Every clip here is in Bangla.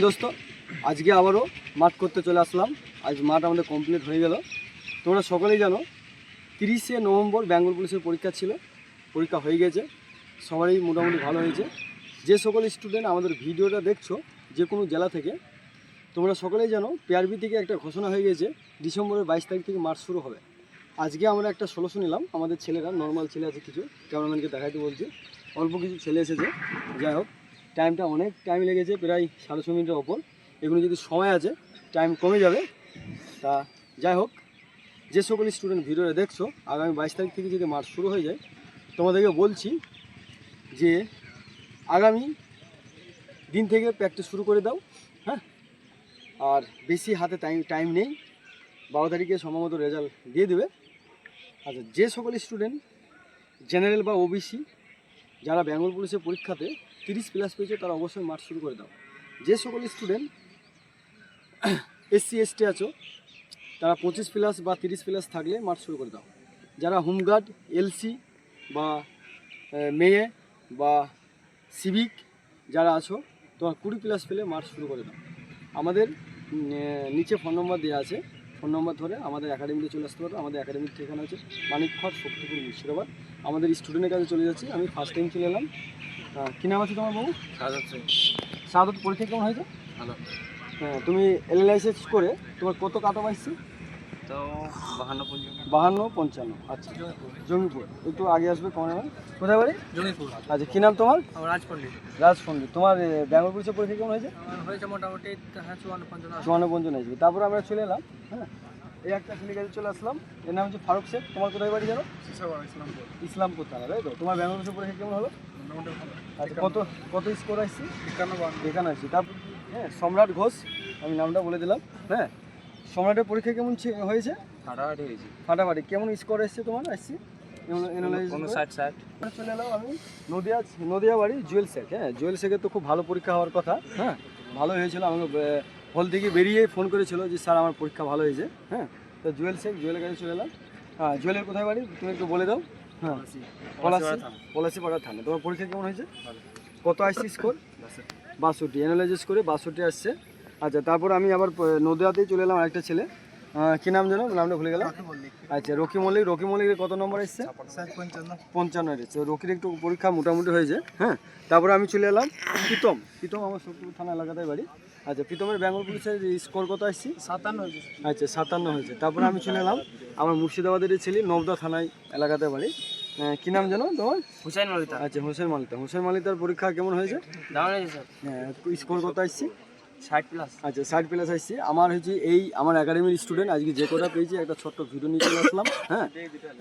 দোস্ত আজকে আবারও মাঠ করতে চলে আসলাম। আজ মাঠ আমাদের কমপ্লিট হয়ে গেল। তোমরা সকলেই জানো 30শে নভেম্বর বেঙ্গল পুলিশের পরীক্ষা ছিল, পরীক্ষা হয়ে গেছে, সবারই মোটামুটি ভালো হয়েছে। যে সকল স্টুডেন্ট আমাদের ভিডিওটা দেখছো যে কোনো জেলা থেকে, তোমরা সকলেই জানো পিআরবি থেকে একটা ঘোষণা হয়ে গেছে ডিসেম্বরের 22 তারিখ থেকে মার্চ শুরু হবে। আজকে আমরা একটা সলিউশন নিলাম, আমাদের ছেলেরা নর্মাল ছেলে আছে কিছু, ক্যামেরাম্যানকে দেখাইতে বলছি, অল্প কিছু ছেলে এসেছে। যাই হোক, টাইমটা অনেক টাইম লেগেছে, প্রায় 6.5 মিনিটের ওপর। এগুলো যদি সময় আছে টাইম কমে যাবে। তা যাই হোক, যে সকল স্টুডেন্ট ভিডিওটা দেখছো আগামী 22 তারিখ থেকে যদি মার্চ শুরু হয়ে যায়, তোমাদেরকে বলছি যে আগামী দিন থেকে প্র্যাকটিস শুরু করে দাও। হ্যাঁ, আর বেশি হাতে টাইম নেই, 12 তারিখে সম্ভবত রেজাল্ট দিয়ে দেবে। আচ্ছা, যে সকল স্টুডেন্ট জেনারেল বা ওবিসি যারা বেঙ্গল পুলিশের পরীক্ষাতে 30+ পেয়েছে তারা অবশ্যই মার্চ শুরু করে দাও। যে সকল স্টুডেন্ট SC ST আছো তারা 25+ বা 30+ থাকলে মার্চ শুরু করে দাও। যারা হোমগার্ড, LC বা মেয়ে বা সিভিক যারা আছো তোমার 20+ পেলে মার্চ শুরু করে দাও। আমাদের নিচে ফোন নম্বর দেওয়া আছে, ফোন নম্বর ধরে আমাদের একাডেমিতে চলে আসতে পারো। আমাদের একাডেমির ঠিকানা আছে মানিকখড়, শক্তিপুর, মুর্শিদাবাদ। আমাদের স্টুডেন্টের কাছে চলে যাচ্ছি। আমি ফার্স্ট টাইম চলে এলাম। কী নাম আছে তোমার বাবু? সাদত। পরীক্ষা কেমন হয়েছে? ভালো। হ্যাঁ, তুমি এনালাইসিস করে তোমার কত কাট অফ আসছে? তো 52-55। আচ্ছা, জঙ্গিপুর। একটু আগে আসবে ক্যামেরাম্যান। কোথায় বাড়ি? জঙ্গিপুর। আচ্ছা, কী নাম তোমার? রাজপল্লী। রাজপল্লী। তোমার বেঙ্গল পুলিশের পরীক্ষা কেমন হয়েছে? হয়েছে মোটামুটি 54-55 হয়েছে। তারপরে আমরা চলে এলাম। হ্যাঁ, এই একটা ছেলে কাছে চলে আসলাম, এর নাম হচ্ছে ফারুক শেখ। তোমার কোথায় বাড়ি জানো? ইসলামপুর থানা, তাই তো? তোমার বেঙ্গল পুলিশের পরীক্ষা কেমন হলো? আচ্ছা, কত স্কোর আসছে? 51 আসছে। তারপর হ্যাঁ, সম্রাট ঘোষ, আমি নামটা বলে দিলাম। হ্যাঁ, সম্রাটের পরীক্ষা কেমন হয়েছে? ফাটাফাটি হয়েছে। ফাটাফাটি। কেমন স্কোর এসছে তোমার? আসছে 60। চলে এলাম আমি নদিয়া বাড়ি জুয়েল শেখ। হ্যাঁ, জুয়েল শেখের তো খুব ভালো পরীক্ষা হওয়ার কথা। হ্যাঁ, ভালো হয়েছিল। আমাকে হল থেকে বেরিয়ে ফোন করেছিল যে স্যার আমার পরীক্ষা ভালো হয়েছে। হ্যাঁ, তো জুয়েল শেখ, জুয়েলের কাছে চলে এলাম। হ্যাঁ, জুয়েলের কোথায় বাড়ি তুমি একটু বলে দাও। হ্যাঁ, পলাশিপাড়া থানা। তোমার পরীক্ষা কেমন হয়েছে? কত আসছে স্কোর? 62। অ্যানালাইসিস করে 62 আসছে। আচ্ছা, তারপর আমি আবার নদিয়াতেই চলে এলাম। আরেকটা ছেলে, কী নাম জানো? নামটা ভুলে গেলাম। আচ্ছা, রকি মল্লিক। রকি মল্লিকের কত নম্বর এসছে? 55 এসছে। রকির একটু পরীক্ষা মোটামুটি হয়েছে। হ্যাঁ, তারপরে আমি চলে এলাম প্রীতম আমার শক্তিপুর থানা এলাকাতে বাড়ি। আচ্ছা, প্রীতমের বেঙ্গল পুলিশের স্কোর কত আসছে? 57 হয়েছে। আচ্ছা, 57 হয়েছে। তারপরে আমি চলে এলাম আমার মুর্শিদাবাদের ছেলে, নবদা থানায় এলাকাতে বাড়ি। কী নাম জানো তোমার? হুসাইন মালিতা। আচ্ছা, হোসেন মালিতা। হোসেন মালিতার পরীক্ষা কেমন হয়েছে? দারুণ হয়েছে স্যার। হ্যাঁ, স্কোর কত আসছে? 60+। আচ্ছা, 60+ আসছে। আমার হচ্ছে আমার একাডেমির স্টুডেন্ট আজকে যে কটা পেয়েছি একটা ছোট্ট ভিডিও নিয়ে চলে আসলাম। হ্যাঁ,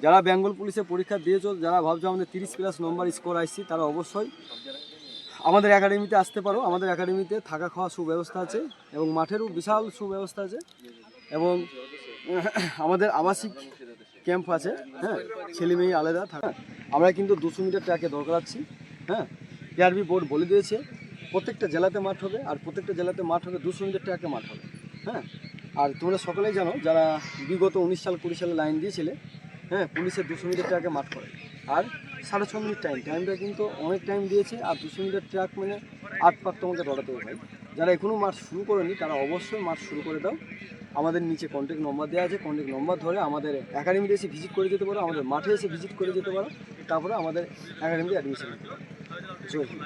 যারা বেঙ্গল পুলিশের পরীক্ষা দিয়েছো, যারা ভাবছো আমাদের 30+ নম্বর স্কোর আসছে, তারা অবশ্যই আমাদের একাডেমিতে আসতে পারো। আমাদের একাডেমিতে থাকা খাওয়া সুব্যবস্থা আছে এবং মাঠেরও বিশাল সুব্যবস্থা আছে এবং আমাদের আবাসিক ক্যাম্প আছে। হ্যাঁ, ছেলে মেয়ে আলাদা থাকে। আমরা কিন্তু 200 মিটার ট্র্যাকে দরকার আছি। হ্যাঁ, পিআরবি বোর্ড বলে দিয়েছে প্রত্যেকটা জেলাতে মাঠ হবে, আর প্রত্যেকটা জেলাতে মাঠ হবে 200 মিটার ট্র্যাকে মাঠ হবে। হ্যাঁ, আর তোমরা সকলেই জানো যারা বিগত 19 সাল 20 সালে লাইন দিয়েছিলে, হ্যাঁ, পুলিশের 200 মিটার ট্র্যাকে মাঠ করে। আর 6.5 মিনিট টাইমটা কিন্তু অনেক টাইম দিয়েছে। আর 200 মিটার ট্র্যাক মানে 8 পাক তোমাকে দৌড়াতে হবে। যারা এখনও মাঠ শুরু করেনি তারা অবশ্যই মাঠ শুরু করে দাও। আমাদের নিচে কন্ট্যাক্ট নম্বর দেওয়া আছে, কন্ট্যাক্ট নম্বর ধরে আমাদের একাডেমিতে এসে ভিজিট করে যেতে পারো, আমাদের মাঠে এসে ভিজিট করে যেতে পারো। তারপরে আমাদের একাডেমিতে অ্যাডমিশন নিতে পারো। জয় হিন্দ।